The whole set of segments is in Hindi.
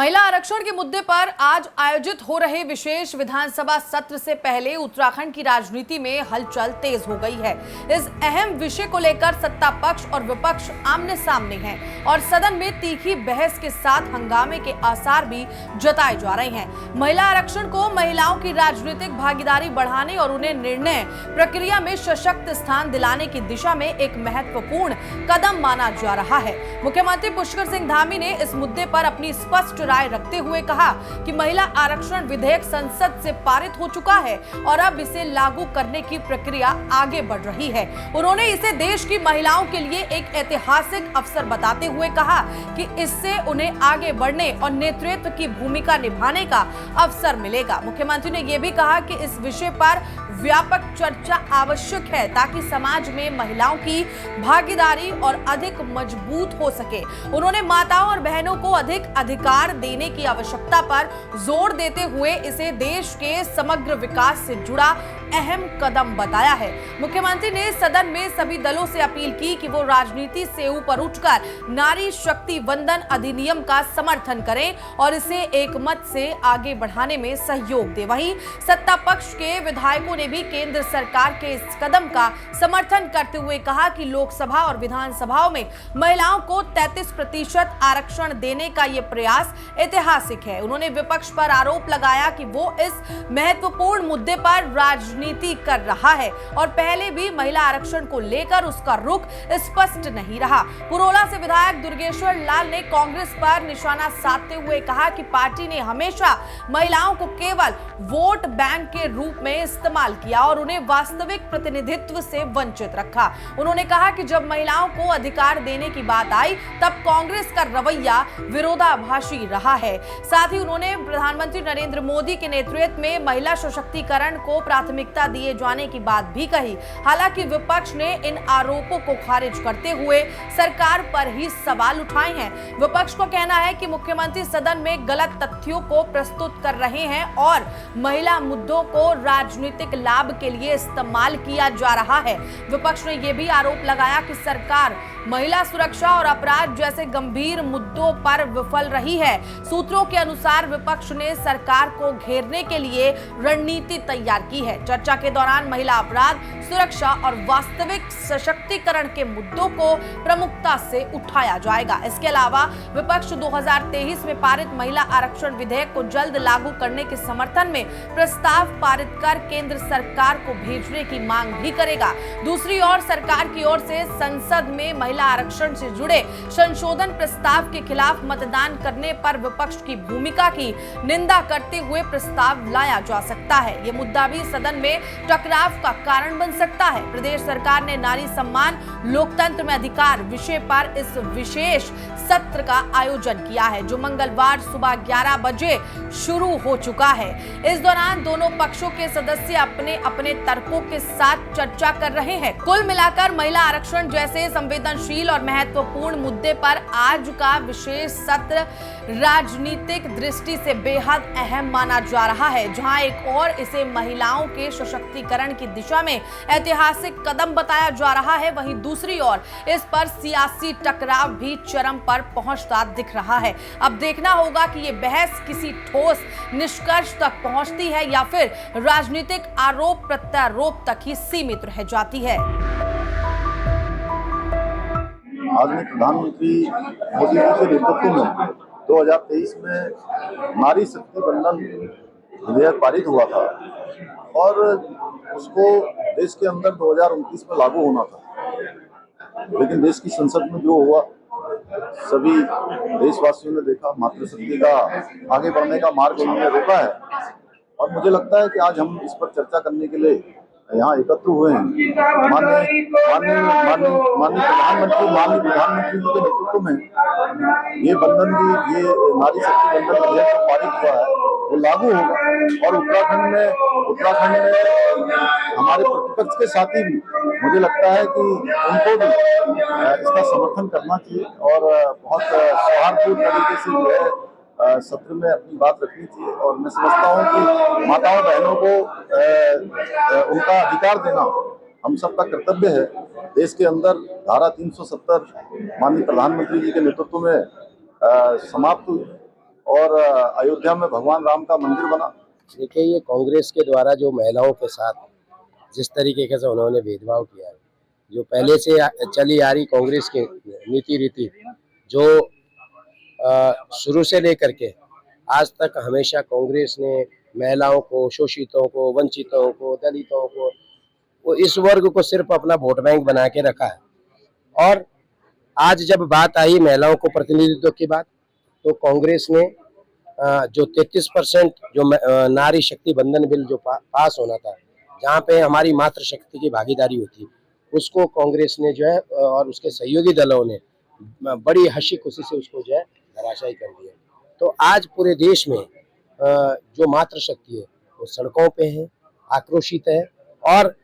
महिला आरक्षण के मुद्दे पर आज आयोजित हो रहे विशेष विधानसभा सत्र से पहले उत्तराखंड की राजनीति में हलचल तेज हो गई है। इस अहम विषय को लेकर सत्ता पक्ष और विपक्ष आमने सामने हैं और सदन में तीखी बहस के साथ हंगामे के आसार भी जताए जा रहे हैं। महिला आरक्षण को महिलाओं की राजनीतिक भागीदारी बढ़ाने और उन्हें निर्णय प्रक्रिया में सशक्त स्थान दिलाने की दिशा में एक महत्वपूर्ण कदम माना जा रहा है। मुख्यमंत्री पुष्कर सिंह धामी ने इस मुद्दे पर अपनी स्पष्ट राय रखते हुए कहा कि महिला आरक्षण विधेयक संसद से पारित हो चुका है और अब इसे लागू करने की प्रक्रिया आगे बढ़ रही है। उन्होंने इसे देश की महिलाओं के लिए एक ऐतिहासिक अवसर बताते हुए कहा कि इससे उन्हें आगे बढ़ने और नेतृत्व की भूमिका निभाने का अवसर मिलेगा। मुख्यमंत्री ने यह भी कहा कि इस विषय पर व्यापक चर्चा आवश्यक है ताकि समाज में महिलाओं की भागीदारी और अधिक मजबूत हो सके। उन्होंने माताओं और बहनों को अधिक अधिकार देने की आवश्यकता पर जोर देते हुए इसे देश के समग्र विकास से जुड़ा अहम कदम बताया है। मुख्यमंत्री ने सदन में सभी दलों से अपील की कि वो राजनीति से ऊपर उठकर नारी शक्ति वंदन अधिनियम का समर्थन करें और इसे एकमत से आगे बढ़ाने में सहयोग दें। वहीं सत्ता पक्ष के विधायकों ने भी केंद्र सरकार के इस कदम का समर्थन करते हुए कहा कि लोकसभा और विधानसभाओं में महिलाओं को 33% आरक्षण देने का ये प्रयास ऐतिहासिक है। उन्होंने विपक्ष पर आरोप लगाया कि वो इस महत्वपूर्ण मुद्दे पर राजनीति कर रहा है और पहले भी महिला आरक्षण को लेकर उसका रुख स्पष्ट नहीं रहा। पुरोला से विधायक दुर्गेश्वर लाल ने कांग्रेस पर निशाना साधते हुए कहा कि पार्टी ने हमेशा महिलाओं को केवल वोट बैंक के रूप में इस्तेमाल किया और उन्हें वास्तविक प्रतिनिधित्व से वंचित रखा। उन्होंने कहा कि जब महिलाओं को अधिकार देने की बात आई तब कांग्रेस का रवैया विरोधाभासी रहा है। साथ ही उन्होंने प्रधानमंत्री नरेंद्र मोदी के नेतृत्व में महिला सशक्तिकरण को प्राथमिकता दिए जाने की बात भी कही। हालांकि विपक्ष ने इन आरोपों को खारिज करते हुए सरकार पर ही सवाल उठाए हैं। विपक्ष को कहना है कि मुख्यमंत्री सदन में गलत तथ्यों को प्रस्तुत कर रहे हैं और महिला मुद्दों को राजनीतिक लाभ के लिए इस्तेमाल किया जा रहा है। विपक्ष ने यह भी आरोप लगाया कि सरकार महिला सुरक्षा और अपराध जैसे गंभीर मुद्दों पर विफल रही है। सूत्रों के अनुसार विपक्ष ने सरकार को घेरने के लिए रणनीति तैयार की है। चर्चा के दौरान महिला अपराध सुरक्षा और वास्तविक सशक्तिकरण के मुद्दों को प्रमुखता से उठाया जाएगा। इसके अलावा विपक्ष 2023 में पारित महिला आरक्षण विधेयक को जल्द लागू करने के समर्थन में प्रस्ताव पारित कर केंद्र सरकार को भेजने की मांग भी करेगा। दूसरी ओर सरकार की ओर से संसद में महिला आरक्षण से जुड़े संशोधन प्रस्ताव के खिलाफ मतदान करने पर विपक्ष की भूमिका की निंदा करते हुए प्रस्ताव लाया जा सकता है। ये मुद्दा भी सदन में टकराव का कारण बन सकता है। प्रदेश सरकार ने नारी सम्मान लोकतंत्र में अधिकार विषय पर इस विशेष सत्र का आयोजन किया है जो मंगलवार सुबह 11 बजे शुरू हो चुका है। इस दौरान दोनों पक्षों के सदस्य अपने अपने तर्कों के साथ चर्चा कर रहे हैं। कुल मिलाकर महिला आरक्षण जैसे संवेदनशील और महत्वपूर्ण मुद्दे पर आज का विशेष सत्र राजनीतिक दृष्टि से बेहद अहम माना जा रहा है। जहां एक और इसे महिलाओं के सशक्तिकरण की दिशा में ऐतिहासिक कदम बताया जा रहा है, वहीं दूसरी ओर इस पर सियासी टकराव भी चरम पर पहुंचता दिख रहा है। अब देखना होगा कि ये बहस किसी ठोस निष्कर्ष तक पहुंचती है या फिर राजनीतिक आरोप प्रत्यारोप तक ही सीमित रह जाती है। आदरणीय प्रधानमंत्री मोदी जी के नेतृत्व में 2023 में नारी शक्ति वंदन विधेयक पारित हुआ था और उसको देश के अंदर 2029 में लागू होना था। लेकिन देश की संसद में जो हुआ सभी देशवासियों ने देखा, मातृशक्ति का आगे बढ़ने का मार्ग उन्होंने रोका है और मुझे लगता है कि आज हम इस पर चर्चा करने के लिए यहाँ एकत्र हुए हैं। माननीय प्रधानमंत्री जी के नेतृत्व में ये बंधन भी, ये नारी शक्ति बंधन विधेयक जो पारित हुआ है वो लागू होगा और उत्तराखंड में हमारे प्रतिपक्ष के साथी भी मुझे लगता है कि उनको भी इसका समर्थन करना चाहिए और बहुत सौहार्दपूर्ण तरीके से जो है सत्र में अपनी बात रखनी चाहिए। और मैं समझता हूँ कि माताओं बहनों को उनका अधिकार देना हम सबका कर्तव्य है। देश के अंदर धारा 370 माननीय प्रधानमंत्री जी के नेतृत्व में समाप्त हुई और अयोध्या में भगवान राम का मंदिर बना। देखिए, ये कांग्रेस के द्वारा जो महिलाओं के साथ जिस तरीके से उन्होंने भेदभाव किया है, जो पहले से चली आ रही कांग्रेस की नीति रीति, जो शुरू से लेकर के आज तक हमेशा कांग्रेस ने महिलाओं को, शोषितों को, वंचितों को, दलितों को, वो इस वर्ग को सिर्फ अपना वोट बैंक बना के रखा है। और आज जब बात आई महिलाओं को प्रतिनिधित्व की बात, तो कांग्रेस ने जो 33% जो नारी शक्ति बंधन बिल जो पास होना था, जहाँ पे हमारी मातृशक्ति की भागीदारी होती, उसको कांग्रेस ने जो है और उसके सहयोगी दलों ने बड़ी हंसी खुशी से उसको जो है धराशायी कर दिया। तो आज पूरे देश में जो मातृशक्ति है वो सड़कों पे है, आक्रोशित है। और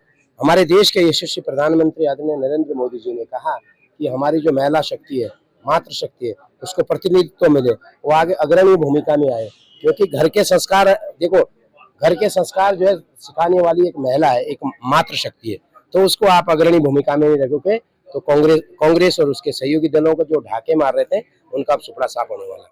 हमारे देश के यशस्वी प्रधानमंत्री आदरणीय नरेंद्र मोदी जी ने कहा कि हमारी जो महिला शक्ति है, मातृशक्ति है, उसको प्रतिनिधित्व मिले, वो आगे अग्रणी भूमिका में आए। क्योंकि घर के संस्कार, देखो घर के संस्कार जो है सिखाने वाली एक महिला है, एक मातृशक्ति है, तो उसको आप अग्रणी भूमिका में रखोगे तो कांग्रेस और उसके सहयोगी दलों को जो ढाके मार रहे थे उनका अब सुपड़ा साफ होने वाला है।